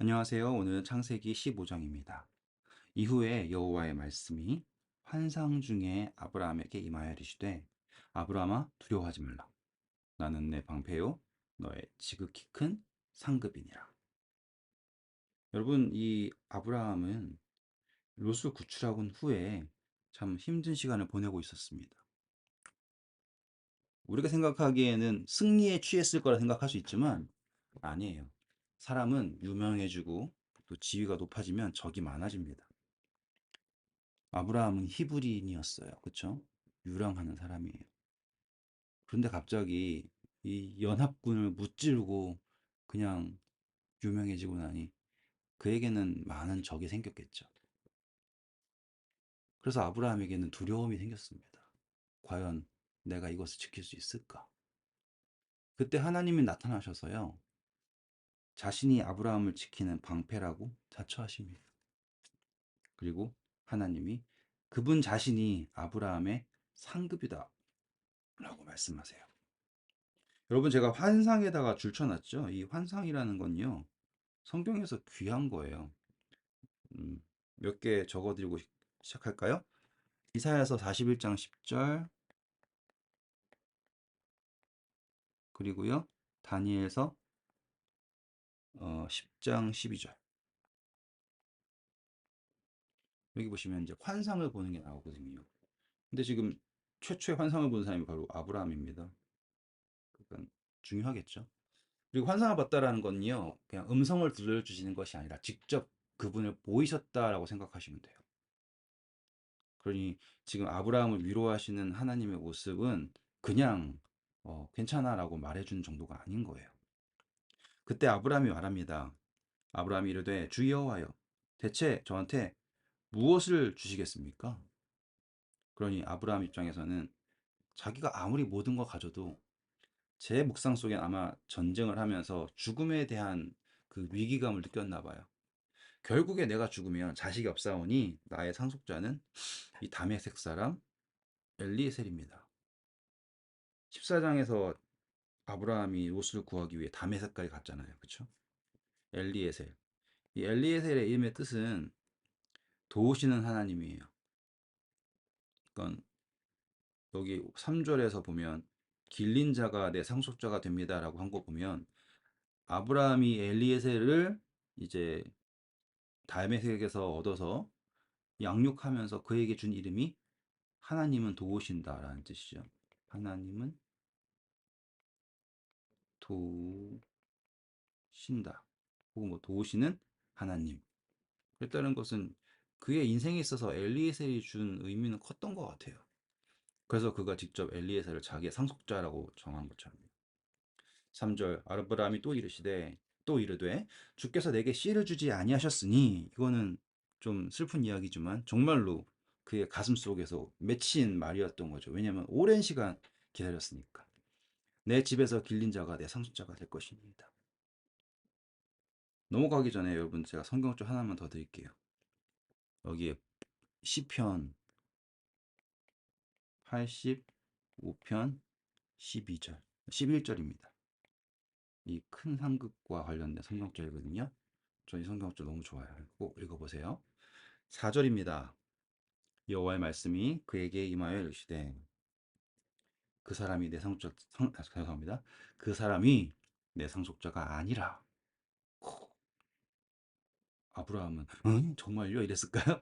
안녕하세요. 오늘은 창세기 15장입니다. 이후에 여호와의 말씀이 환상 중에 아브라함에게 임하여 이르시되 아브라함아 두려워하지 말라. 나는 내 방패요 너의 지극히 큰 상급이니라. 여러분, 이 아브라함은 롯을 구출하고 온 후에 참 힘든 시간을 보내고 있었습니다. 우리가 생각하기에는 승리에 취했을 거라 생각할 수 있지만 아니에요. 사람은 유명해지고 또 지위가 높아지면 적이 많아집니다. 아브라함은 히브리인이었어요. 그쵸? 유랑하는 사람이에요. 그런데 갑자기 이 연합군을 무찌르고 그냥 유명해지고 나니 그에게는 많은 적이 생겼겠죠. 그래서 아브라함에게는 두려움이 생겼습니다. 과연 내가 이것을 지킬 수 있을까? 그때 하나님이 나타나셔서요. 자신이 아브라함을 지키는 방패라고 자처하십니다. 그리고 하나님이 그분 자신이 아브라함의 상급이다 라고 말씀하세요. 여러분, 제가 환상에다가 줄쳐놨죠. 이 환상이라는 건요, 성경에서 귀한 거예요. 몇 개 적어드리고 시작할까요? 이사야서 41장 10절, 그리고요 다니엘서 10장 12절. 여기 보시면 이제 환상을 보는 게 나오거든요. 근데 지금 최초의 환상을 본 사람이 바로 아브라함입니다. 그러니까 중요하겠죠. 그리고 환상을 봤다라는 건요, 그냥 음성을 들려주시는 것이 아니라 직접 그분을 보이셨다라고 생각하시면 돼요. 그러니 지금 아브라함을 위로하시는 하나님의 모습은 그냥 괜찮아라고 말해주는 정도가 아닌 거예요. 그때 아브라함이 말합니다. 아브라함이 이르되 주 여호와여 대체 저한테 무엇을 주시겠습니까? 그러니 아브라함 입장에서는 자기가 아무리 모든 걸 가져도 제 묵상 속엔 아마 전쟁을 하면서 죽음에 대한 그 위기감을 느꼈나 봐요. 결국에 내가 죽으면 자식이 없사오니 나의 상속자는 이 다메섹 사람 엘리에셀입니다. 14장에서 아브라함이 롯을 구하기 위해 다메섹까지 갔잖아요. 그렇죠? 엘리에셀. 이 엘리에셀의 이름의 뜻은 도우시는 하나님이에요. 그러니까 여기 3절에서 보면 길린 자가 내 상속자가 됩니다라고 한 거 보면 아브라함이 엘리에셀을 이제 다메섹에서 얻어서 양육하면서 그에게 준 이름이 하나님은 도우신다라는 뜻이죠. 하나님은 도우신다. 혹은 뭐 도우시는 하나님. 그랬다는 것은 그의 인생에 있어서 엘리에셀이 준 의미는 컸던 것 같아요. 그래서 그가 직접 엘리에셀을 자기의 상속자라고 정한 것처럼. 3절 아브라함이 또 이르되 주께서 내게 씨를 주지 아니하셨으니, 이거는 좀 슬픈 이야기지만 정말로 그의 가슴 속에서 맺힌 말이었던 거죠. 왜냐하면 오랜 시간 기다렸으니까. 내 집에서 길린 자가 내 상속자가 될 것입니다. 넘어가기 전에 여러분, 제가 성경 좀 하나만 더 드릴게요. 여기에 시편 85편 12절, 11절입니다. 이 큰 상급과 관련된 성경절이거든요. 저 이 성경절 너무 좋아요. 꼭 읽어보세요. 4절입니다. 여호와의 말씀이 그에게 임하여 이르시되 그 사람이 내 죄송합니다. 그 사람이 내 상속자가 아니라. 아브라함은 응? 정말요? 이랬을까요?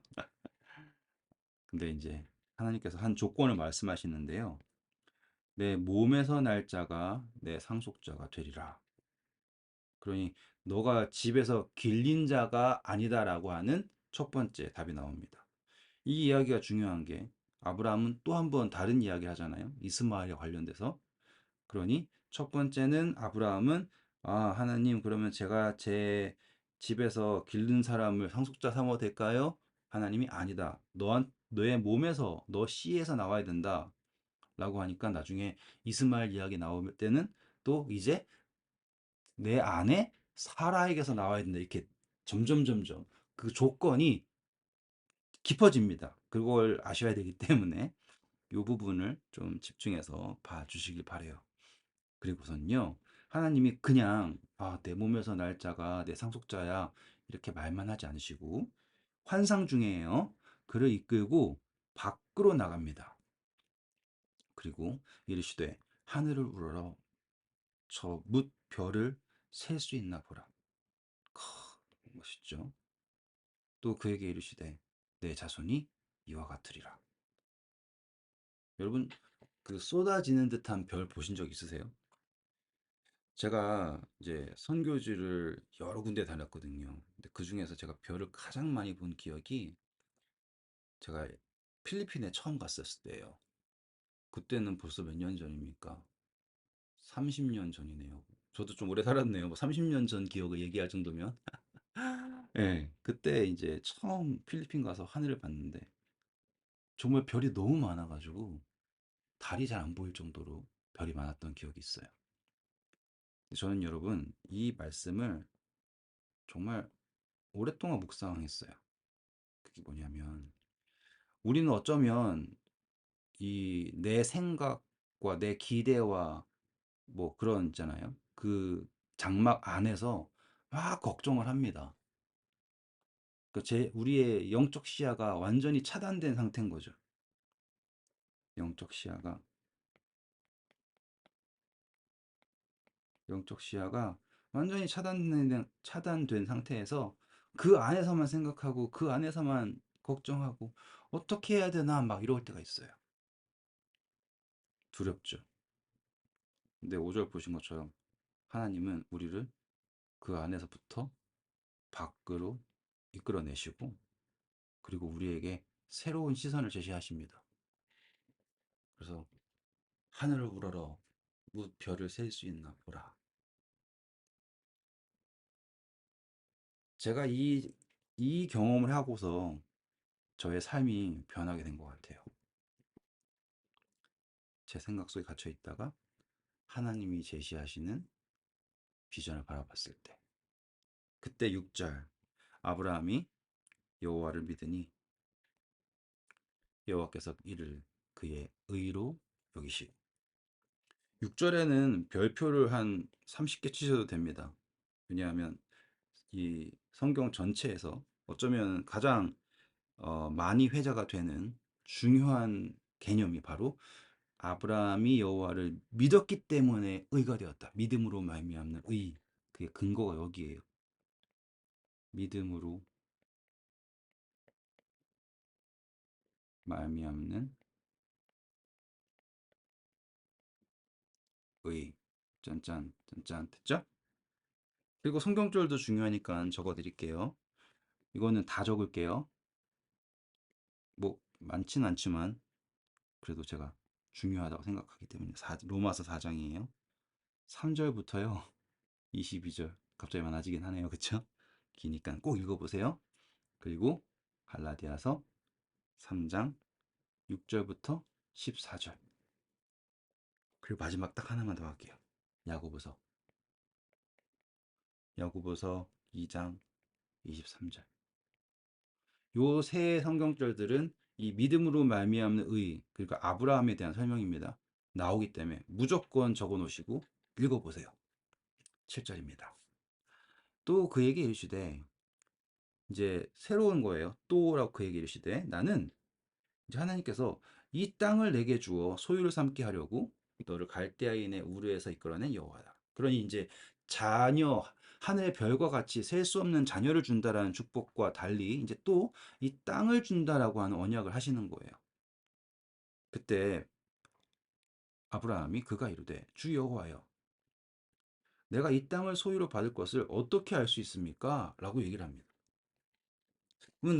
근데 이제 하나님께서 한 조건을 말씀하시는데요. 내 몸에서 날 자가 내 상속자가 되리라. 그러니 너가 집에서 길린 자가 아니다라고 하는 첫 번째 답이 나옵니다. 이 이야기가 중요한 게 아브라함은 또 한 번 다른 이야기를 하잖아요. 이스마엘에 관련돼서. 그러니 첫 번째는 아브라함은 하나님, 그러면 제가 제 집에서 기른 사람을 상속자 삼아도 될까요? 하나님이 아니다. 너의 몸에서 너 씨에서 나와야 된다. 라고 하니까 나중에 이스마엘 이야기 나올 때는 또 이제 내 안에 사라에게서 나와야 된다. 이렇게 점점 그 조건이 깊어집니다. 그걸 아셔야 되기 때문에 이 부분을 좀 집중해서 봐주시길 바래요. 그리고선요, 하나님이 그냥 내 몸에서 날 자가 내 상속자야 이렇게 말만 하지 않으시고 환상 중에요. 그를 이끌고 밖으로 나갑니다. 그리고 이르시되 하늘을 우러러 저 뭇 별을 셀 수 있나 보라. 크, 멋있죠? 또 그에게 이르시되 내 자손이 이와 같으리라. 여러분 그 쏟아지는 듯한 별 보신 적 있으세요? 제가 이제 선교지를 여러 군데 다녔거든요. 근데 그중에서 제가 별을 가장 많이 본 기억이 제가 필리핀에 처음 갔었을 때예요. 그때는 벌써 몇 년 전입니까? 30년 전이네요. 저도 좀 오래 살았네요. 뭐 30년 전 기억을 얘기할 정도면. 예, 그때 이제 처음 필리핀 가서 하늘을 봤는데 정말 별이 너무 많아가지고 달이 잘 안 보일 정도로 별이 많았던 기억이 있어요. 저는 여러분 이 말씀을 정말 오랫동안 묵상했어요. 그게 뭐냐면 우리는 어쩌면 이 내 생각과 내 기대와 뭐 그런 있잖아요. 그 장막 안에서 막 걱정을 합니다. 우리의 영적 시야가 완전히 차단된 상태인 거죠. 영적 시야가 영적 시야가 완전히 차단된 상태에서 그 안에서만 생각하고 그 안에서만 걱정하고 어떻게 해야 되나 막 이럴 때가 있어요. 두렵죠. 근데 5절 보신 것처럼 하나님은 우리를 그 안에서부터 밖으로 이끌어내시고 그리고 우리에게 새로운 시선을 제시하십니다. 그래서 하늘을 우러러 무 별을 셀 수 있나 보라. 제가 이 경험을 하고서 저의 삶이 변하게 된 것 같아요. 제 생각 속에 갇혀 있다가 하나님이 제시하시는 비전을 바라봤을 때. 그때 6절 아브라함이 여호와를 믿으니 여호와께서 이를 그의 의로 여기시고 6절에는 별표를 한 30개 치셔도 됩니다. 왜냐하면 이 성경 전체에서 어쩌면 가장 많이 회자가 되는 중요한 개념이 바로 아브라함이 여호와를 믿었기 때문에 의가 되었다. 믿음으로 말미암는 의. 그게 근거가 여기에요. 믿음으로 말미암는 의. 짠짠 짠짠 됐죠? 그리고 성경절도 중요하니까 적어 드릴게요. 이거는 다 적을게요. 뭐 많진 않지만 그래도 제가 중요하다고 생각하기 때문에 로마서 4장이에요. 3절부터요. 22절. 갑자기 많아지긴 하네요. 그쵸? 기니까 꼭 읽어보세요. 그리고 갈라디아서 3장 6절부터 14절. 그리고 마지막 딱 하나만 더 할게요. 야고보서. 야고보서 2장 23절. 요 세 성경절들은 이 믿음으로 말미암는 의, 그러니까 아브라함에 대한 설명입니다. 나오기 때문에 무조건 적어 놓으시고 읽어보세요. 7절입니다. 또 그에게 이르시되 이제 새로운 거예요. 또라고 그에게 이르시되 나는 이제 하나님께서 이 땅을 내게 주어 소유를 삼게 하려고 너를 갈대아인의 우르에서 이끌어낸 여호와다. 그러니 이제 자녀 하늘의 별과 같이 셀 수 없는 자녀를 준다라는 축복과 달리 이제 또 이 땅을 준다라고 하는 언약을 하시는 거예요. 그때 아브라함이 그가 이르되 주 여호와여 내가 이 땅을 소유로 받을 것을 어떻게 알 수 있습니까? 라고 얘기를 합니다.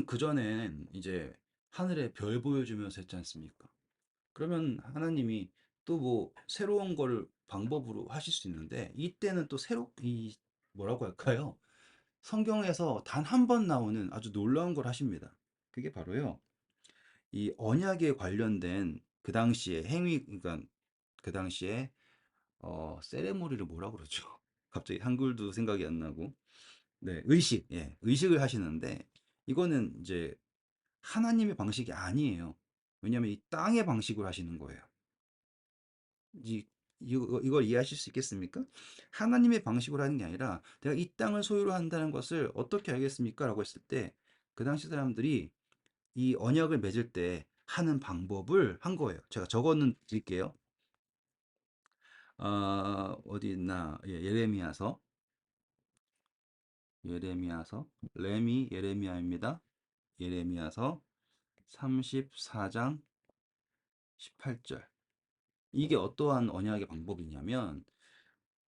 그전엔 이제 하늘의 별 보여주면서 했지 않습니까? 그러면 하나님이 또 뭐 새로운 거를 방법으로 하실 수 있는데 이때는 또 뭐라고 할까요? 성경에서 단 한 번 나오는 아주 놀라운 걸 하십니다. 그게 바로요. 이 언약에 관련된 그 당시에 그러니까 그 당시에 세레모니를 뭐라 그러죠? 갑자기 한글도 생각이 안 나고. 네, 예, 의식을 하시는데 이거는 이제 하나님의 방식이 아니에요. 왜냐하면 이 땅의 방식으로 하시는 거예요. 이걸 이해하실 수 있겠습니까? 하나님의 방식으로 하는 게 아니라 내가 이 땅을 소유로 한다는 것을 어떻게 알겠습니까? 라고 했을 때 그 당시 사람들이 이 언약을 맺을 때 하는 방법을 한 거예요. 제가 적어는 드릴게요. 어디 있나? 예, 예레미야서, 예레미야입니다. 예레미야서 34장 18절. 이게 어떠한 언약의 방법이냐면,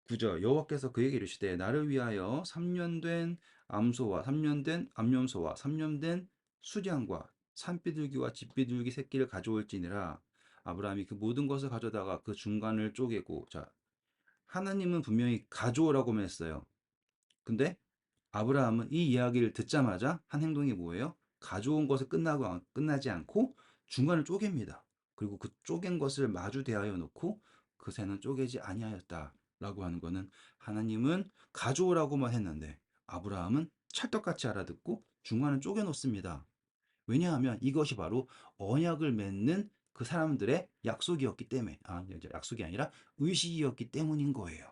구절 여호와께서 그에게 이르시되 나를 위하여 3년 된 암소와 3년 된 암염소와 3년 된 수량과 산비둘기와 집비둘기 새끼를 가져올지니라. 아브라함이 그 모든 것을 가져다가 그 중간을 쪼개고, 자, 하나님은 분명히 가져오라고만 했어요. 근데 아브라함은 이 이야기를 듣자마자 한 행동이 뭐예요? 가져온 것을 끝나지 않고 중간을 쪼갭니다. 그리고 그 쪼갠 것을 마주 대하여 놓고 그 새는 쪼개지 아니하였다라고 하는 거는 하나님은 가져오라고만 했는데 아브라함은 찰떡같이 알아듣고 중간을 쪼개 놓습니다. 왜냐하면 이것이 바로 언약을 맺는 그 사람들의 약속이었기 때문에, 이제 약속이 아니라 의식이었기 때문인 거예요.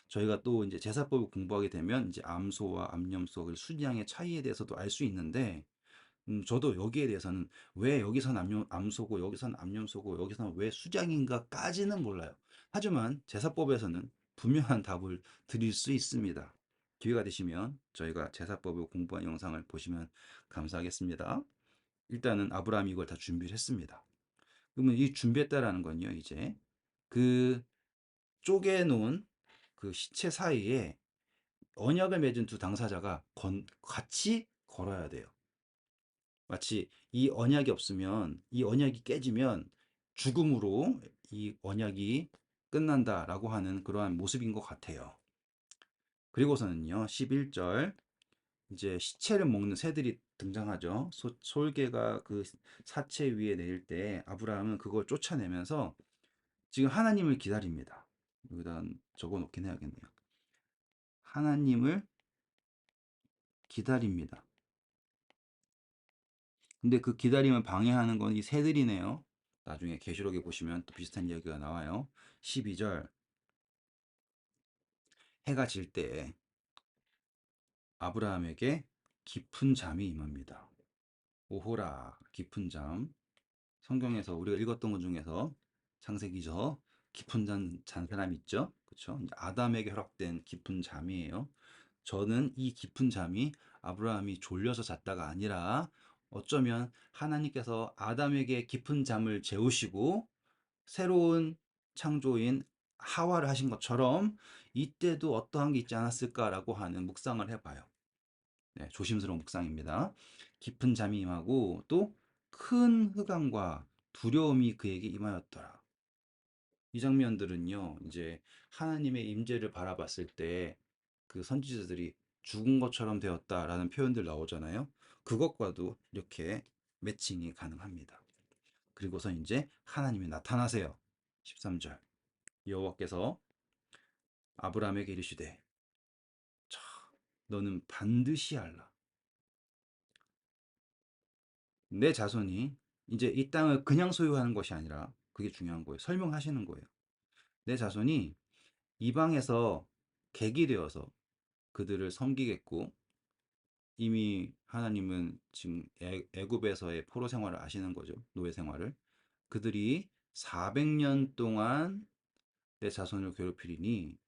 저희가 또 이제 제사법을 공부하게 되면 이제 암소와 암염소, 그리고 순양의 차이에 대해서도 알 수 있는데, 저도 여기에 대해서는 왜 여기선 암소고 여기선 암염소고 여기선 왜 수장인가까지는 몰라요. 하지만 제사법에서는 분명한 답을 드릴 수 있습니다. 기회가 되시면 저희가 제사법을 공부한 영상을 보시면 감사하겠습니다. 일단은 아브라함이 이걸 다 준비를 했습니다. 그러면 이 준비했다라는 건요, 이제 그 쪼개놓은 그 시체 사이에 언약을 맺은 두 당사자가 같이 걸어야 돼요. 마치 이 언약이 없으면, 이 언약이 깨지면 죽음으로 이 언약이 끝난다라고 하는 그러한 모습인 것 같아요. 그리고서는요, 11절, 이제 시체를 먹는 새들이 등장하죠. 솔개가 그 사체 위에 내릴 때 아브라함은 그걸 쫓아내면서 지금 하나님을 기다립니다. 여기다 적어 놓긴 해야겠네요. 하나님을 기다립니다. 근데 그 기다림을 방해하는 건 이 새들이네요. 나중에 계시록에 보시면 또 비슷한 이야기가 나와요. 12절, 해가 질 때에 아브라함에게 깊은 잠이 임합니다. 오호라, 깊은 잠. 성경에서 우리가 읽었던 것 중에서 창세기죠. 깊은 잔 사람 있죠? 그렇죠? 아담에게 허락된 깊은 잠이에요. 저는 이 깊은 잠이 아브라함이 졸려서 잤다가 아니라 어쩌면 하나님께서 아담에게 깊은 잠을 재우시고 새로운 창조인 하와를 하신 것처럼 이때도 어떠한 게 있지 않았을까라고 하는 묵상을 해봐요. 네, 조심스러운 묵상입니다. 깊은 잠이 임하고 또 큰 흑암과 두려움이 그에게 임하였더라. 이 장면들은요, 이제 하나님의 임재를 바라봤을 때 그 선지자들이 죽은 것처럼 되었다라는 표현들 나오잖아요. 그것과도 이렇게 매칭이 가능합니다. 그리고서 이제 하나님이 나타나세요. 13절. 여호와께서 아브라함에게 이르시되, 자, 너는 반드시 알라. 내 자손이 이제 이 땅을 그냥 소유하는 것이 아니라 그게 중요한 거예요. 설명하시는 거예요. 내 자손이 이방에서 객이 되어서 그들을 섬기겠고, 이미 하나님은 지금 애굽에서의 포로 생활을 아시는 거죠. 노예 생활을. 그들이 400년 동안 내 자손을 괴롭히리니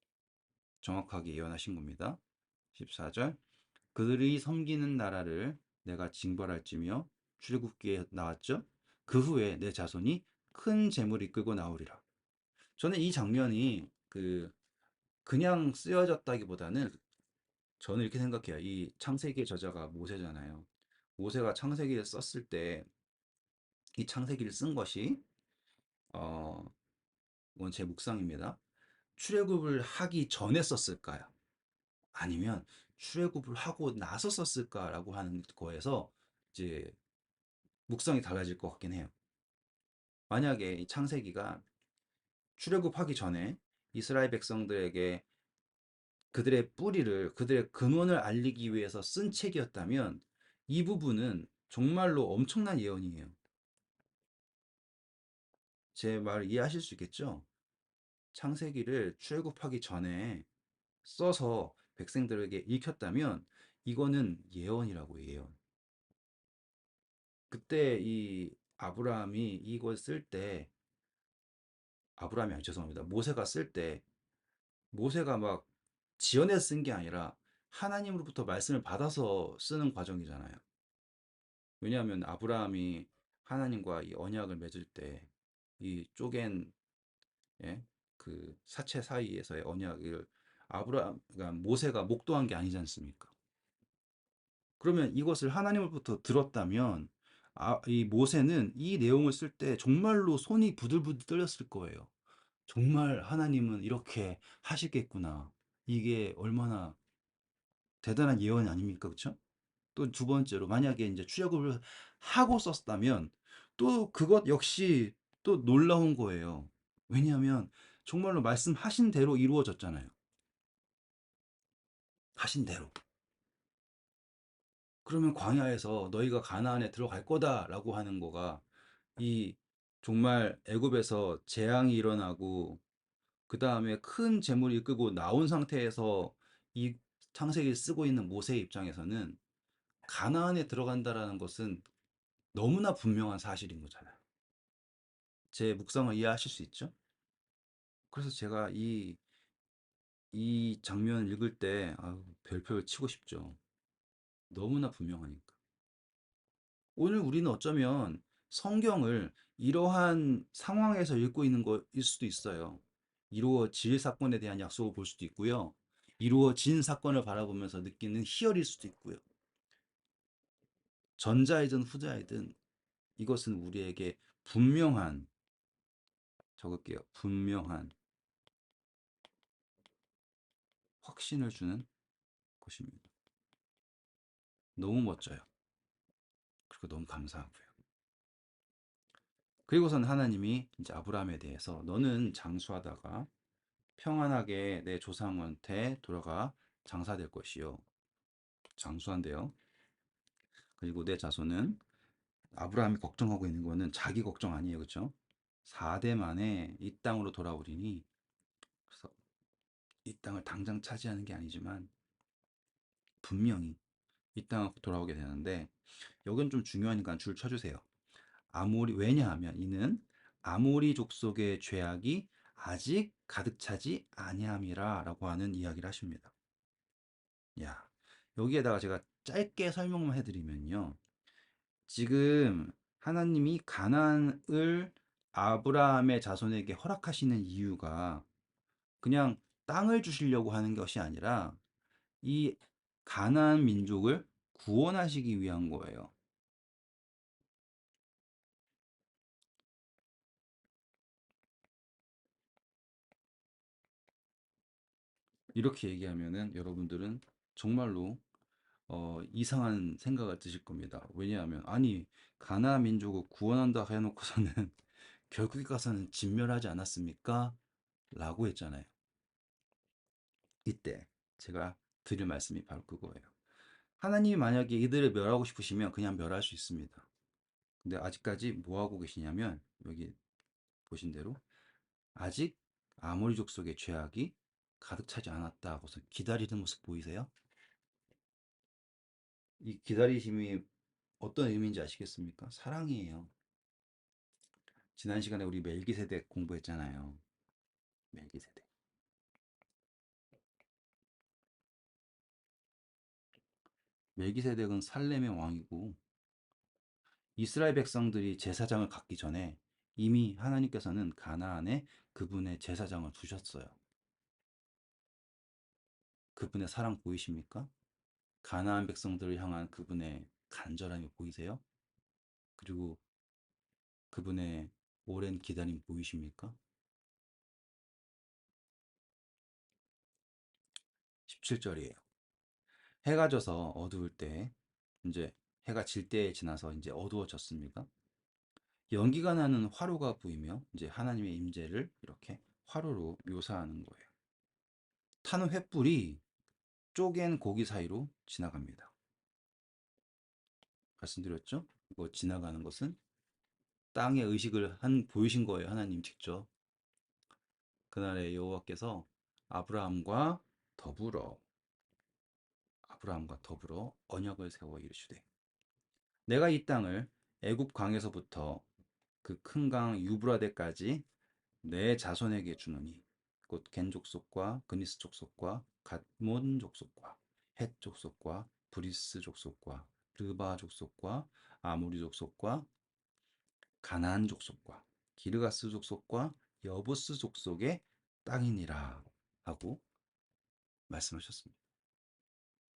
정확하게 예언하신 겁니다. 14절. 그들이 섬기는 나라를 내가 징벌할지며, 출애굽기에 나왔죠. 그 후에 내 자손이 큰 재물을 이끌고 나오리라. 저는 이 장면이 그냥 쓰여졌다기보다는 저는 이렇게 생각해요. 이 창세기의 저자가 모세잖아요. 모세가 창세기를 썼을 때 이 창세기를 쓴 것이 어, 이건 제 묵상입니다. 출애굽을 하기 전에 썼을까요? 아니면 출애굽을 하고 나서 썼을까라고 하는 거에서 이제 묵상이 달라질 것 같긴 해요. 만약에 이 창세기가 출애굽하기 전에 이스라엘 백성들에게 그들의 뿌리를, 그들의 근원을 알리기 위해서 쓴 책이었다면 이 부분은 정말로 엄청난 예언이에요. 제 말을 이해하실 수 있겠죠? 창세기를 출애굽하기 전에 써서 백성들에게 읽혔다면 이거는 예언이라고 예언. 그때 이 아브라함이 이걸 쓸 때 아브라함이 아니 죄송합니다. 모세가 쓸 때 모세가 막 지어내서 쓴 게 아니라 하나님으로부터 말씀을 받아서 쓰는 과정이잖아요. 왜냐하면 아브라함이 하나님과 이 언약을 맺을 때 이 쪼갠 예? 그 사체 사이에서의 언약을 그러니까 모세가 목도한 게 아니지 않습니까? 그러면 이것을 하나님으로부터 들었다면 이 모세는 이 내용을 쓸 때 정말로 손이 부들부들 떨렸을 거예요. 정말 하나님은 이렇게 하시겠구나. 이게 얼마나 대단한 예언이 아닙니까? 그쵸? 또 두 번째로 만약에 이제 출애굽을 하고 썼다면 또 그것 역시 또 놀라운 거예요. 왜냐하면 정말로 말씀하신 대로 이루어졌잖아요. 하신 대로. 그러면 광야에서 너희가 가나안에 들어갈 거다라고 하는 거가 이 정말 애굽에서 재앙이 일어나고 그 다음에 큰 재물이 끄고 나온 상태에서 이 창세기를 쓰고 있는 모세의 입장에서는 가나안에 들어간다라는 것은 너무나 분명한 사실인 거잖아요. 제 묵상을 이해하실 수 있죠? 그래서 제가 이 장면을 읽을 때 별표를 치고 싶죠. 너무나 분명하니까. 오늘 우리는 어쩌면 성경을 이러한 상황에서 읽고 있는 거일 수도 있어요. 이루어질 사건에 대한 약속을 볼 수도 있고요. 이루어진 사건을 바라보면서 느끼는 희열일 수도 있고요. 전자이든 후자이든 이것은 우리에게 분명한, 적을게요. 분명한 확신을 주는 것입니다. 너무 멋져요. 그리고 너무 감사하고요. 그리고선 하나님이 이제 아브라함에 대해서 너는 장수하다가 평안하게 내 조상한테 돌아가 장사될 것이요. 장수한대요. 그리고 내 자손은 아브라함이 걱정하고 있는 거는 자기 걱정 아니에요. 그렇죠? 4대 만에 이 땅으로 돌아오리니 그래서 이 땅을 당장 차지하는 게 아니지만 분명히 이 땅으로 돌아오게 되는데 여긴 좀 중요하니까 줄 쳐주세요. 왜냐하면 이는 아모리 족속의 죄악이 아직 가득 차지 아니함이라라고 하는 이야기를 하십니다. 야, 여기에다가 제가 짧게 설명만 해드리면요. 지금 하나님이 가나안을 아브라함의 자손에게 허락하시는 이유가 그냥 땅을 주시려고 하는 것이 아니라 이 가나안 민족을 구원하시기 위한 거예요. 이렇게 얘기하면은 여러분들은 정말로 이상한 생각을 드실 겁니다. 왜냐하면 아니 가나안 민족을 구원한다 해놓고서는 결국에 가서는 진멸하지 않았습니까? 라고 했잖아요. 이때 제가 드릴 말씀이 바로 그거예요. 하나님이 만약에 이들을 멸하고 싶으시면 그냥 멸할 수 있습니다. 근데 아직까지 뭐 하고 계시냐면 여기 보신 대로 아직 아모리 족속의 죄악이 가득 차지 않았다 하고서 기다리는 모습 보이세요? 이 기다리심이 어떤 의미인지 아시겠습니까? 사랑이에요. 지난 시간에 우리 멜기세덱 공부했잖아요. 멜기세덱. 멜기세덱은 살렘의 왕이고 이스라엘 백성들이 제사장을 갖기 전에 이미 하나님께서는 가나안에 그분의 제사장을 두셨어요. 그분의 사랑 보이십니까? 가나안 백성들을 향한 그분의 간절함이 보이세요? 그리고 그분의 오랜 기다림 보이십니까? 17절이에요. 해가 져서 어두울 때 이제 해가 질 때에 지나서 이제 어두워졌습니까? 연기가 나는 화로가 보이며 이제 하나님의 임재를 이렇게 화로로 묘사하는 거예요. 타는 횃불이 쪼갠 고기 사이로 지나갑니다. 말씀드렸죠? 이거 지나가는 것은 땅의 의식을 보이신 거예요. 하나님 직접. 그날에 여호와께서 아브라함과 더불어 아브라함과 더불어 언약을 세워 이르시되 내가 이 땅을 애굽 강에서부터 그 큰 강 유브라데까지 내 자손에게 주노니 곧 겐 족속과 그니스 족속과 갓몬 족속과 헷 족속과 브리스 족속과 르바 족속과 아모리 족속과 가나안 족속과 기르가스 족속과 여부스 족속의 땅이니라 하고 말씀하셨습니다.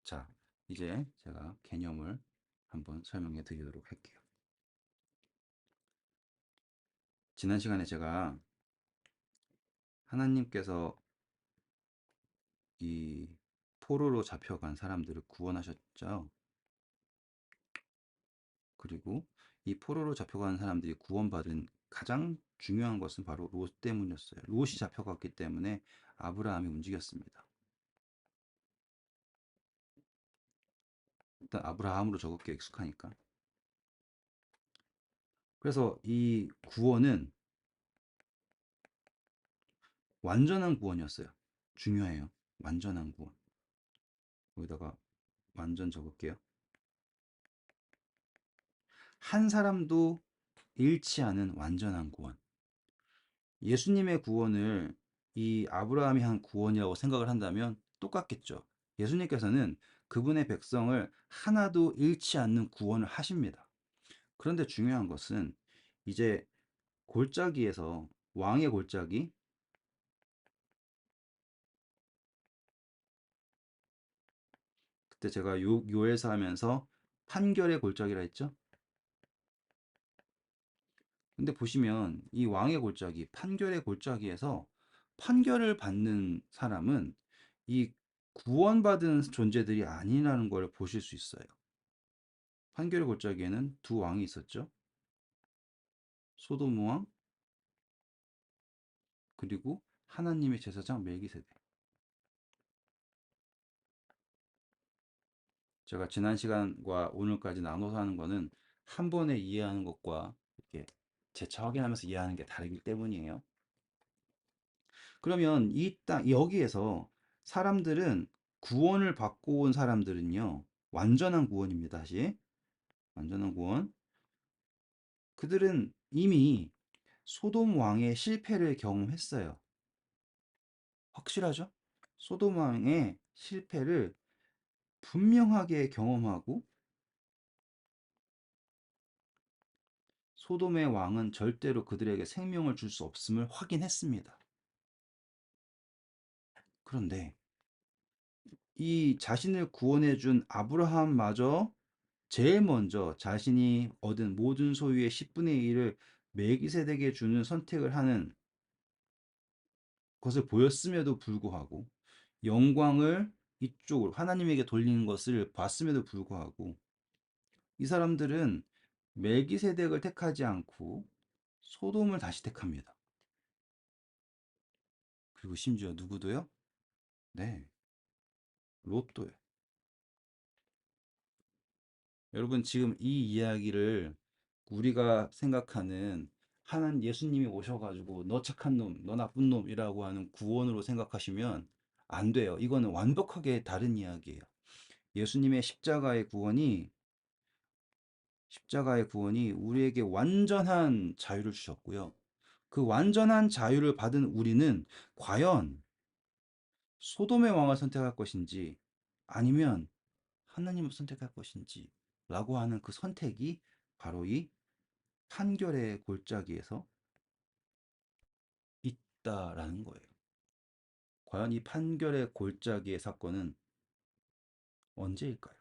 자, 이제 제가 개념을 한번 설명해 드리도록 할게요. 지난 시간에 제가 하나님께서 이 포로로 잡혀간 사람들을 구원하셨죠. 그리고 이 포로로 잡혀간 사람들이 구원받은 가장 중요한 것은 바로 롯 때문이었어요. 롯이 잡혀갔기 때문에 아브라함이 움직였습니다. 일단 아브라함으로 적을게 익숙하니까. 그래서 이 구원은 완전한 구원이었어요. 중요해요. 완전한 구원. 여기다가 완전 적을게요. 한 사람도 잃지 않은 완전한 구원. 예수님의 구원을 이 아브라함이 한 구원이라고 생각을 한다면 똑같겠죠. 예수님께서는 그분의 백성을 하나도 잃지 않는 구원을 하십니다. 그런데 중요한 것은 이제 골짜기에서 왕의 골짜기, 그때 제가 요엘서 하면서 판결의 골짜기라 했죠. 근데 보시면 이 왕의 골짜기, 판결의 골짜기에서 판결을 받는 사람은 이 구원받은 존재들이 아니라는 걸 보실 수 있어요. 판결의 골짜기에는 두 왕이 있었죠. 소돔 왕, 그리고 하나님의 제사장 멜기세덱. 제가 지난 시간과 오늘까지 나눠서 하는 거는 한 번에 이해하는 것과 이렇게 재차 확인하면서 이해하는 게 다르기 때문이에요. 그러면 이 땅, 여기에서 사람들은 구원을 받고 온 사람들은요, 완전한 구원입니다. 다시. 완전한 구원. 그들은 이미 소돔 왕의 실패를 경험했어요. 확실하죠? 소돔 왕의 실패를 분명하게 경험하고 소돔의 왕은 절대로 그들에게 생명을 줄 수 없음을 확인했습니다. 그런데 이 자신을 구원해 준 아브라함마저 제일 먼저 자신이 얻은 모든 소유의 10분의 1을 멜기세덱에게 주는 선택을 하는 것을 보였음에도 불구하고 영광을 이쪽으로 하나님에게 돌리는 것을 봤음에도 불구하고 이 사람들은 멜기세덱을 택하지 않고 소돔을 다시 택합니다. 그리고 심지어 누구도요? 네, 롯도요. 여러분 지금 이 이야기를 우리가 생각하는 하나님 예수님이 오셔가지고 너 착한 놈, 너 나쁜 놈이라고 하는 구원으로 생각하시면 안 돼요. 이거는 완벽하게 다른 이야기예요. 예수님의 십자가의 구원이 우리에게 완전한 자유를 주셨고요. 그 완전한 자유를 받은 우리는 과연 소돔의 왕을 선택할 것인지 아니면 하나님을 선택할 것인지 라고 하는 그 선택이 바로 이 판결의 골짜기에서 있다라는 거예요. 과연 이 판결의 골짜기의 사건은 언제일까요?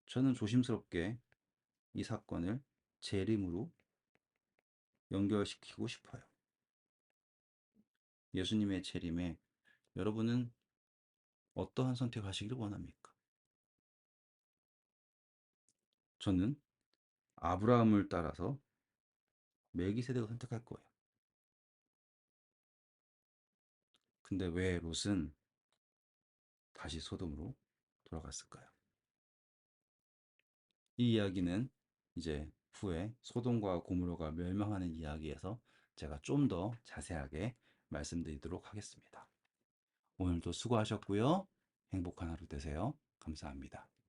저는 조심스럽게 이 사건을 재림으로 연결시키고 싶어요. 예수님의 재림에 여러분은 어떠한 선택을 하시기를 원합니까? 저는 아브라함을 따라서 멜기세덱을 선택할 거예요. 근데 왜 롯은 다시 소돔으로 돌아갔을까요? 이 이야기는 이제 후에 소돔과 고모라가 멸망하는 이야기에서 제가 좀 더 자세하게 말씀드리도록 하겠습니다. 오늘도 수고하셨고요. 행복한 하루 되세요. 감사합니다.